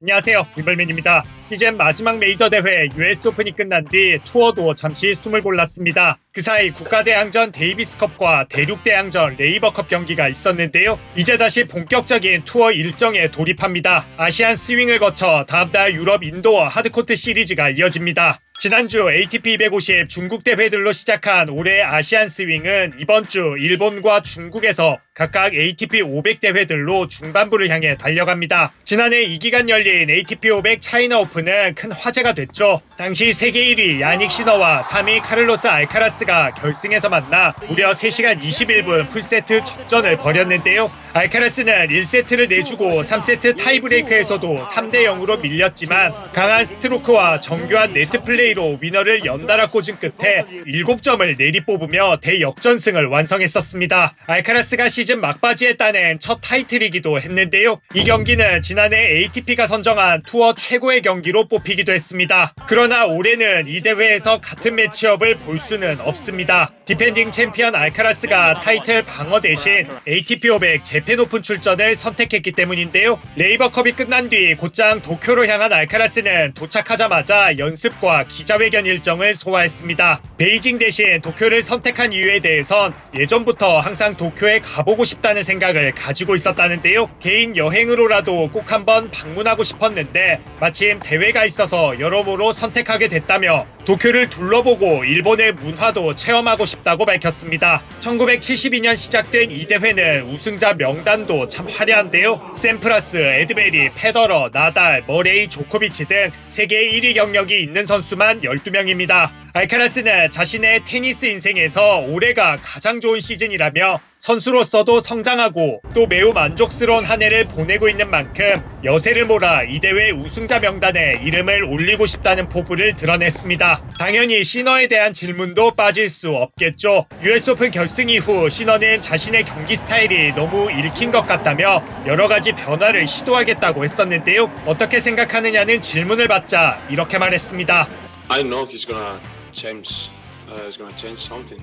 안녕하세요, 윈벌맨입니다. 시즌 마지막 메이저 대회 US 오픈이 끝난 뒤 투어도 잠시 숨을 골랐습니다. 그 사이 국가대항전 데이비스컵과 대륙대항전 레이버컵 경기가 있었는데요. 이제 다시 본격적인 투어 일정에 돌입합니다. 아시안 스윙을 거쳐 다음 달 유럽 인도어 하드코트 시리즈가 이어집니다. 지난주 ATP 250 중국 대회들로 시작한 올해 아시안 스윙은 이번 주 일본과 중국에서 각각 ATP 500 대회들로 중반부를 향해 달려갑니다. 지난해 이 기간 열린 ATP 500 차이나 오픈은 큰 화제가 됐죠. 당시 세계 1위 야닉 시너와 3위 카를로스 알카라스가 결승에서 만나 무려 3시간 21분 풀세트 접전을 벌였는데요. 알카라스는 1세트를 내주고 3세트 타이브레이크에서도 3대 0으로 밀렸지만 강한 스트로크와 정교한 네트 플레이로 위너를 연달아 꽂은 끝에 7점을 내리뽑으며 대역전승을 완성했었습니다. 알카라스가 시즌 막바지에 따낸 첫 타이틀이기도 했는데요. 이 경기는 지난해 ATP가 선정한 투어 최고의 경기로 뽑히기도 했습니다. 그러나 올해는 이 대회에서 같은 매치업을 볼 수는 없습니다. 디펜딩 챔피언 알카라스가 타이틀 방어 대신 ATP 500 재팬 오픈 출전을 선택했기 때문인데요. 레이버컵이 끝난 뒤 곧장 도쿄로 향한 알카라스는 도착하자마자 연습과 기자회견 일정을 소화했습니다. 베이징 대신 도쿄를 선택한 이유에 대해선 예전부터 항상 도쿄에 가보고 싶다는 생각을 가지고 있었다는데요. 개인 여행으로라도 꼭 한번 방문하고 싶었는데 마침 대회가 있어서 여러모로 선택하게 됐다며 도쿄를 둘러보고 일본의 문화도 체험하고 싶다고 밝혔습니다. 1972년 시작된 이 대회는 우승자 명단도 참 화려한데요. 샘프라스, 에드베리, 페더러, 나달, 머레이, 조코비치 등 세계 1위 경력이 있는 선수만 12명입니다. 알카라스는 자신의 테니스 인생에서 올해가 가장 좋은 시즌이라며 선수로서도 성장하고 또 매우 만족스러운 한 해를 보내고 있는 만큼 여세를 몰아 이 대회 우승자 명단에 이름을 올리고 싶다는 포부를 드러냈습니다. 당연히 시너에 대한 질문도 빠질 수 없겠죠. US 오픈 결승 이후 시너는 자신의 경기 스타일이 너무 읽힌 것 같다며 여러 가지 변화를 시도하겠다고 했었는데요. 어떻게 생각하느냐는 질문을 받자 이렇게 말했습니다. I know he's gonna change. He's gonna change something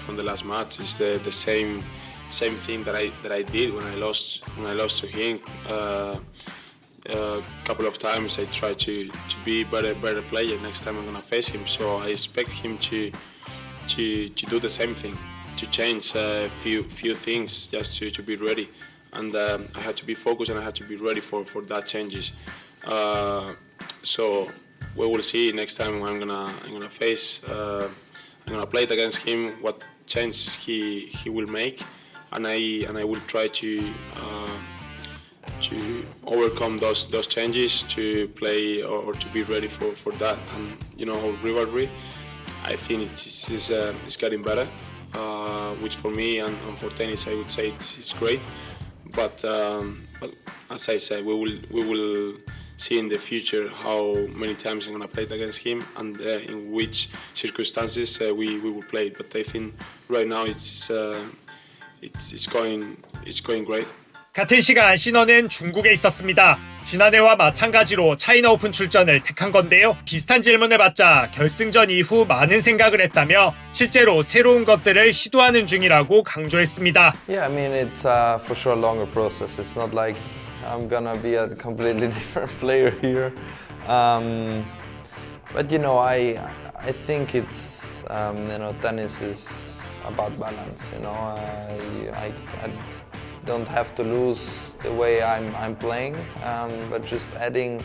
from the last match. It's the same thing that I did when I lost to him. A couple of times I tried to be better player. Next time I'm gonna face him. So I expect him to do the same thing, to change a few things just to be ready. And I had to be focused and I had to be ready for that changes. So we will see next time I'm gonna face. I'm gonna play it against him. What change he will make, and I will try to overcome those changes to play or to be ready for that. And rivalry, I think it's getting better, which for me and for tennis I would say it's great. But as I said, we will see in the future how many times I'm gonna play it against him and in which circumstances we will play. But I think right now it's going great. 같은 시간 시너는 중국에 있었습니다. 지난해와 마찬가지로 차이나 오픈 출전을 택한 건데요. 비슷한 질문을 받자 결승전 이후 많은 생각을 했다며 실제로 새로운 것들을 시도하는 중이라고 강조했습니다. Yeah, I mean it's for sure a longer process. It's not like I'm gonna be a completely different player here. But I think it's tennis is about balance. I don't have to lose the way I'm playing, but just adding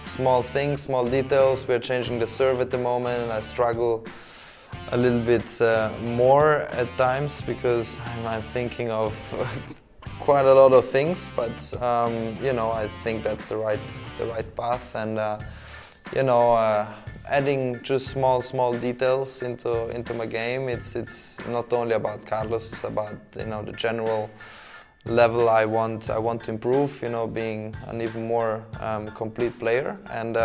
small things, small details. We're changing the serve at the moment, and I struggle a little bit more at times because I'm thinking of quite a lot of things. But I think that's the right path, and adding just small details into my game. It's not only about Carlos. It's about the general level I want to improve, being an even more complete player. And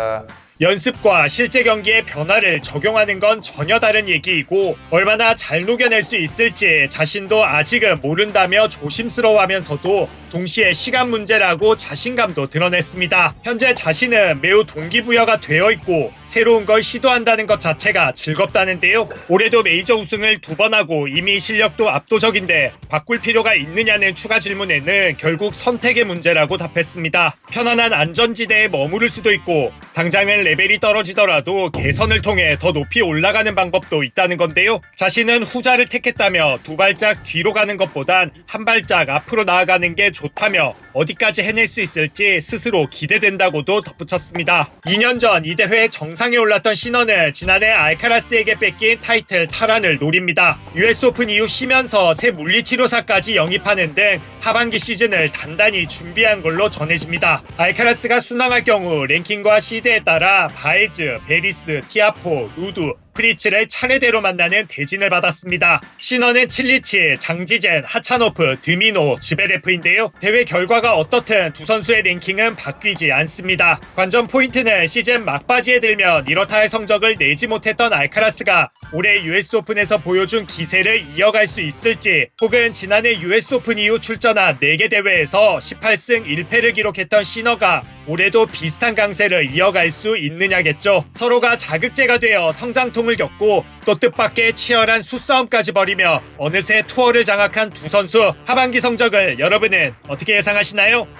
연습과 실제 경기의 변화를 적용하는 건 전혀 다른 얘기이고 얼마나 잘 녹여낼 수 있을지 자신도 아직은 모른다며 조심스러워하면서도 동시에 시간 문제라고 자신감도 드러냈습니다. 현재 자신은 매우 동기부여가 되어 있고 새로운 걸 시도한다는 것 자체가 즐겁다는데요. 올해도 메이저 우승을 2번 하고 이미 실력도 압도적인데 바꿀 필요가 있느냐는 추가 질문에는 결국 선택의 문제라고 답했습니다. 편안한 안전지대에 머무를 수도 있고 당장은 레벨이 떨어지더라도 개선을 통해 더 높이 올라가는 방법도 있다는 건데요. 자신은 후자를 택했다며 2발짝 뒤로 가는 것보단 한 발짝 앞으로 나아가는 게 좋다며 어디까지 해낼 수 있을지 스스로 기대된다고도 덧붙였습니다. 2년 전 이 대회 정상에 올랐던 시너는 지난해 알카라스에게 뺏긴 타이틀 탈환을 노립니다. US 오픈 이후 쉬면서 새 물리치료사까지 영입하는 등 하반기 시즌을 단단히 준비한 걸로 전해집니다. 알카라스가 순항할 경우 랭킹과 시드에 따라 바에즈, 베리스, 티아포, 누두, 프리츠를 차례대로 만나는 대진을 받았습니다. 시너는 칠리치, 장지젠, 하차노프, 드미노, 즈베레프인데요. 대회 결과가 어떻든 두 선수의 랭킹은 바뀌지 않습니다. 관전 포인트는 시즌 막바지에 들면 이렇다 할 성적을 내지 못했던 알카라스가 올해 US 오픈에서 보여준 기세를 이어갈 수 있을지, 혹은 지난해 US 오픈 이후 출전한 4개 대회에서 18승 1패를 기록했던 시너가 올해도 비슷한 강세를 이어갈 수 있느냐겠죠. 서로가 자극제가 되어 성장통을 겪고 또 뜻밖의 치열한 수싸움까지 벌이며 어느새 투어를 장악한 두 선수, 하반기 성적을 여러분은 어떻게 예상하시나요?